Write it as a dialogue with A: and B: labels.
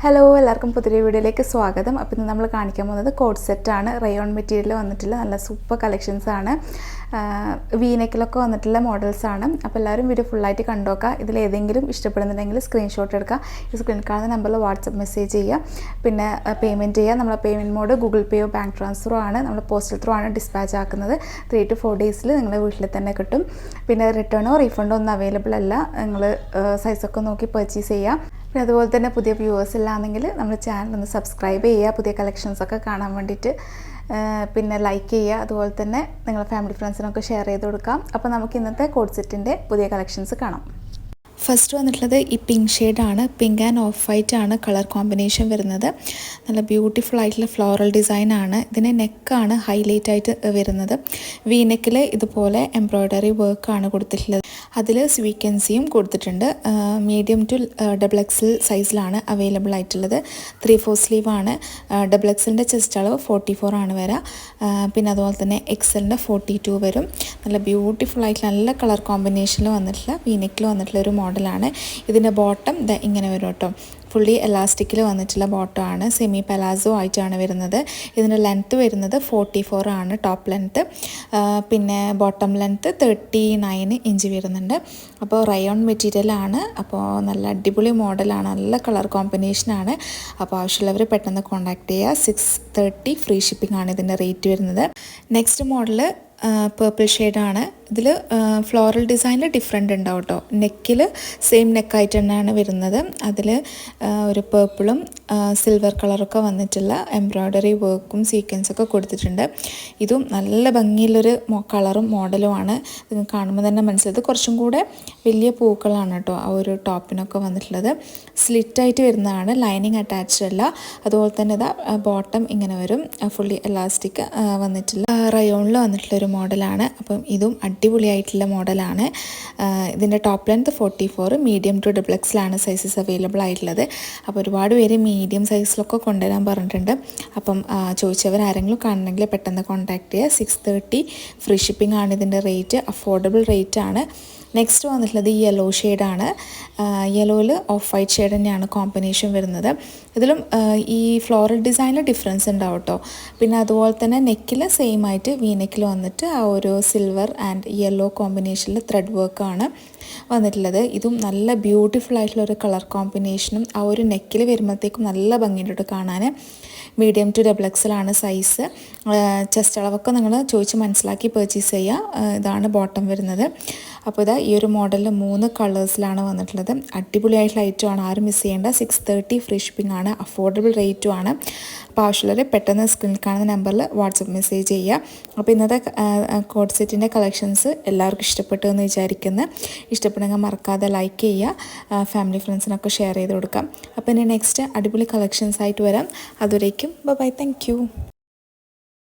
A: Hello എല്ലാവർക്കും പുതിയ വീഡിയോയിലേക്ക് സ്വാഗതം. അപ്പോൾ ഇന്ന് നമ്മൾ കാണിക്കാൻ പോകുന്നത് കോഡ് സെറ്റാണ്. റയോൺ മെറ്റീരിയൽ വന്നിട്ടുള്ള നല്ല സൂപ്പർ കളക്ഷൻസ് ആണ്. വീനെക്കിലൊക്കെ വന്നിട്ടുള്ള മോഡൽസാണ്. അപ്പോൾ എല്ലാവരും വീഡിയോ ഫുള്ളായിട്ട് കണ്ടോക്കുക. ഇതിലേതെങ്കിലും ഇഷ്ടപ്പെടുന്നുണ്ടെങ്കിൽ സ്ക്രീൻഷോട്ട് എടുക്കുക. ഈ സ്ക്രീനിൽ കാണുന്ന നമ്പറിൽ വാട്സപ്പ് മെസ്സേജ് ചെയ്യുക. പിന്നെ പേയ്മെൻറ്റ് ചെയ്യുക. നമ്മളെ പേയ്മെൻറ്റ് മോഡ് ഗൂഗിൾ പേയോ ബാങ്ക് ട്രാൻസ്ഫറോ ആണ്. നമ്മൾ പോസ്റ്റൽ ത്രൂ ആണ് ഡിസ്പാച്ച് ആക്കുന്നത്. 3 to 4 ഡേയ്സിൽ നിങ്ങളുടെ വീട്ടിൽ തന്നെ കിട്ടും. പിന്നെ റിട്ടേണോ റീഫണ്ടോ ഒന്നും അവൈലബിൾ അല്ല. നിങ്ങൾ സൈസൊക്കെ നോക്കി പർച്ചേസ് ചെയ്യുക. പിന്നെ അതുപോലെ തന്നെ പുതിയ വ്യൂവേഴ്സ് ഇല്ലാന്നെങ്കിൽ നമ്മുടെ ചാനൽ ഒന്ന് സബ്സ്ക്രൈബ് ചെയ്യുക, പുതിയ കളക്ഷൻസൊക്കെ കാണാൻ വേണ്ടിയിട്ട്. പിന്നെ ലൈക്ക് ചെയ്യുക. അതുപോലെ തന്നെ നിങ്ങളുടെ ഫാമിലി ഫ്രണ്ട്സിനൊക്കെ ഷെയർ ചെയ്ത് കൊടുക്കാം. അപ്പോൾ നമുക്ക് ഇന്നത്തെ കോഡ് സെറ്റിൻ്റെ പുതിയ കളക്ഷൻസ് കാണാം. ഫസ്റ്റ് വന്നിട്ടുള്ളത് ഈ പിങ്ക് ഷെയ്ഡാണ്. പിങ്ക് ആൻഡ് ഓഫ് വൈറ്റ് ആണ് കളർ കോമ്പിനേഷൻ വരുന്നത്. നല്ല ബ്യൂട്ടിഫുൾ ആയിട്ടുള്ള ഫ്ലോറൽ ഡിസൈനാണ്. ഇതിന് നെക്കാണ് ഹൈലൈറ്റ് ആയിട്ട് വരുന്നത്. വി നെക്കിൽ ഇതുപോലെ എംബ്രോയ്ഡറി വർക്കാണ് കൊടുത്തിട്ടുള്ളത്. അതിൽ സ്വീക്കൻസിയും കൊടുത്തിട്ടുണ്ട്. മീഡിയം ടു XXL സൈസിലാണ് അവൈലബിൾ ആയിട്ടുള്ളത്. 3/4 സ്ലീവ് ആണ്. XXLൻ്റെ ചെസ്റ്റ് അളവ് 44 ആണ് വരിക. പിന്നെ അതുപോലെ തന്നെ XLൻ്റെ 42 വരും. നല്ല ബ്യൂട്ടിഫുൾ ആയിട്ടുള്ള നല്ല കളർ കോമ്പിനേഷനിൽ വന്നിട്ടുള്ള വി നെക്കിൽ വന്നിട്ടുള്ള ഒരു മോഡലാണ്. ഇതിൻ്റെ ബോട്ടം ഇങ്ങനെ വരും കേട്ടോ. ഫുള്ളി എലാസ്റ്റിക്കിൽ വന്നിട്ടുള്ള ബോട്ടം ആണ്. സെമി പലാസോ ആയിട്ടാണ് വരുന്നത്. ഇതിൻ്റെ ലെങ്ത്ത് വരുന്നത് 44 ആണ് ടോപ്പ് ലെങ്ത്ത്. പിന്നെ ബോട്ടം ലെങ്ത്ത് 39 ഇഞ്ച് വരുന്നുണ്ട്. അപ്പോൾ റയോൺ മെറ്റീരിയലാണ്. അപ്പോൾ നല്ല അടിപൊളി മോഡലാണ്. നല്ല കളർ കോമ്പിനേഷനാണ്. അപ്പോൾ ആവശ്യമുള്ളവർ പെട്ടെന്ന് കോൺടാക്ട് ചെയ്യുക. 630 ഫ്രീ ഷിപ്പിംഗ് ആണ് ഇതിൻ്റെ റേറ്റ് വരുന്നത്. നെക്സ്റ്റ് മോഡൽ പേർപ്പിൾ ഷെയ്ഡാണ്. ഇതിൽ ഫ്ലോറൽ ഡിസൈനിൽ ഡിഫറെൻ്റ് ഉണ്ടാവും കേട്ടോ. നെക്കിൽ സെയിം നെക്കായിട്ട് തന്നെയാണ് വരുന്നത്. അതിൽ ഒരു പേർപ്പിളും സിൽവർ കളറൊക്കെ വന്നിട്ടുള്ള എംബ്രോയ്ഡറി വർക്കും സീക്വൻസൊക്കെ കൊടുത്തിട്ടുണ്ട്. ഇതും നല്ല ഭംഗിയുള്ളൊരു കളറും മോഡലുമാണ്. ഇത് കാണുമ്പോൾ തന്നെ മനസ്സിലായത് കുറച്ചും കൂടെ വലിയ പൂക്കളാണ് കേട്ടോ ആ ഒരു ടോപ്പിനൊക്കെ വന്നിട്ടുള്ളത്. സ്ലിറ്റായിട്ട് വരുന്നതാണ്. ലൈനിങ് അറ്റാച്ച്ഡ് അല്ല. അതുപോലെ തന്നെ ഇതാ ബോട്ടം ഇങ്ങനെ വരും. ഫുള്ളി എലാസ്റ്റിക് വന്നിട്ടുള്ള റയോണിൽ വന്നിട്ടുള്ള ഒരു മോഡലാണ്. അപ്പം ഇതും അടിപൊളിയായിട്ടുള്ള മോഡലാണ്. ഇതിൻ്റെ top length 44, medium to XXL sizes available ആയിട്ടുള്ളത്. അപ്പോൾ ഒരുപാട് പേര് മീഡിയം സൈസിലൊക്കെ കൊണ്ടുവരാൻ പറഞ്ഞിട്ടുണ്ട്. അപ്പം ചോദിച്ചവർ ആരെങ്കിലും കാണണമെങ്കിൽ പെട്ടെന്ന് കോൺടാക്ട് ചെയ്യുക. 630 ഫ്രീ ഷിപ്പിംഗ് ആണ് ഇതിൻ്റെ റേറ്റ്. അഫോർഡബിൾ റേറ്റ് ആണ്. നെക്സ്റ്റ് വന്നിട്ടുള്ളത് ഈ യെല്ലോ ഷെയ്ഡാണ്. യെല്ലോയിൽ ഓഫ് വൈറ്റ് ഷെയ്ഡ് തന്നെയാണ് കോമ്പിനേഷൻ വരുന്നത്. ഇതിലും ഈ ഫ്ലോറൽ ഡിസൈനിൽ ഡിഫറൻസ് ഉണ്ടാവും കേട്ടോ. പിന്നെ അതുപോലെ തന്നെ നെക്കിൽ സെയിം ആയിട്ട് വി നെക്കിൽ വന്നിട്ട് ആ ഒരു സിൽവർ ആൻഡ് യെല്ലോ കോമ്പിനേഷനിൽ ത്രെഡ് വർക്കാണ് വന്നിട്ടുള്ളത്. ഇതും നല്ല ബ്യൂട്ടിഫുൾ ആയിട്ടുള്ള ഒരു കളർ കോമ്പിനേഷനും ആ ഒരു നെക്കിൽ വരുമ്പോഴത്തേക്കും നല്ല ഭംഗിയുണ്ട് കാണാൻ. മീഡിയം ടു XXL ആണ് സൈസ്. ചെസ്റ്റ് അളവൊക്കെ നിങ്ങൾ ചോദിച്ച് മനസ്സിലാക്കി പർച്ചേസ് ചെയ്യുക. ഇതാണ് ബോട്ടം വരുന്നത്. അപ്പോൾ ഇതാ ഈ ഒരു മോഡലിൽ 3 കളേഴ്സിലാണ് വന്നിട്ടുള്ളത്. അടിപൊളിയായിട്ടുള്ള ഐറ്റമാണ്. ആരും മിസ് ചെയ്യേണ്ട. 630 ഫ്രീ ഷിപ്പിംഗ് ആണ്. അഫോർഡബിൾ റേറ്റും ആണ്. അപ്പോൾ ആവശ്യമുള്ളവർ പെട്ടെന്ന് സ്ക്രീനിൽ കാണുന്ന നമ്പറിൽ വാട്സപ്പ് മെസ്സേജ് ചെയ്യുക. അപ്പോൾ ഇന്നത്തെ കോഡ് സെറ്റിൻ്റെ കളക്ഷൻസ് എല്ലാവർക്കും ഇഷ്ടപ്പെട്ടു എന്ന് വിചാരിക്കുന്നു. ഇഷ്ടപ്പെടുമെങ്കിൽ മറക്കാതെ ലൈക്ക് ചെയ്യുക. ഫാമിലി ഫ്രണ്ട്സിനൊക്കെ ഷെയർ ചെയ്ത് കൊടുക്കാം. അപ്പോൾ ഇനി നെക്സ്റ്റ് അടിപൊളി കളക്ഷൻസ് ആയിട്ട് വരാം. അതുവരേക്കും ബൈ. Thank you.